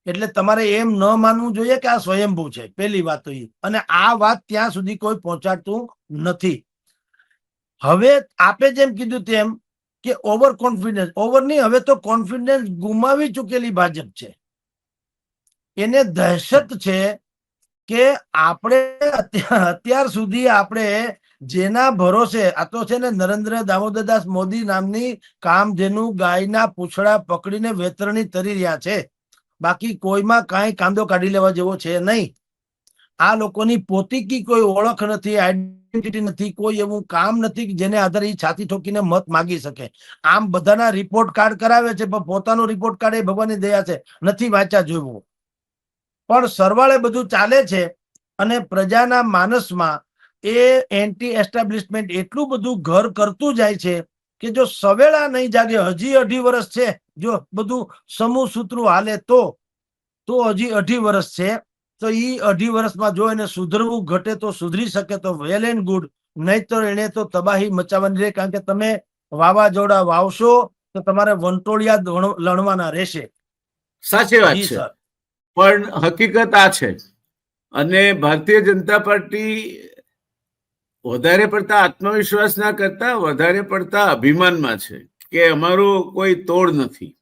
એટલે તમારે એમ ન માનવું જોઈએ કે આ સ્વયંભૂ છે, પહેલી વાત તો એ. અને આ વાત ત્યાં સુધી કોઈ પહોંચાડતું નથી. હવે આપે જેમ કીધું તેમ કે ઓવર કોન્ફિડન્સ, ઓવર નહીં, હવે તો કોન્ફિડન્સ ગુમાવી ચૂકેલી ભાજપ છે. એને દહેશત છે કે આપણે અત્યાર સુધી આપણે જેના ભરોસે, આ તો છે ને નરેન્દ્ર દામોદરદાસ મોદી નામની કામધેનુ ગાયના પૂંછડા પકડીને વેતરણી તરી રહ્યા છે. બાકી કોઈમાં કાંઈ કાંદો કાઢી લેવા જેવો છે નહીં. આ લોકોની પોતીકી કોઈ ઓળખ નથી, આઈડેન્ટિટી નથી, કોઈ એવું કામ નથી કે જેને આધારે એ છાતી ઠોકીને મત માગી શકે. આમ બધાના રિપોર્ટ કાર્ડ કરાવે છે, પણ પોતાનો રિપોર્ટ કાર્ડ એ ભગવાનની દયા છે નથી વાંચ્યા જોયું. પણ સરવાળે બધું ચાલે છે અને પ્રજાના માનસમાં એ એન્ટી એસ્ટાબ્લિશમેન્ટ એટલું બધું ઘર કરતું જાય છે કે જો સવેળા નહીં જાગે, હજી 2.5 વર્ષ છે, જો બધું સમૂહ સૂત્રું હાલે તો હજી 2.5 વર્ષ છે. તો એ 2.5 વર્ષમાં જો એને સુધરવું ઘટે તો સુધરી શકે તો વેલ એન્ડ ગુડ, નહીં તો એને તો તબાહી મચાવવાની રહે. કારણ કે તમે વાવાઝોડા વાવશો તો તમારે વંટોળિયા લણવાના રહેશે. સાચી વાત છે, પણ હકીકત આ છે. અને ભારતીય જનતા પાર્ટી વધારે પડતા આત્મવિશ્વાસના કરતા વધારે પડતા અભિમાનમાં છે કે અમારો કોઈ તોડ નથી.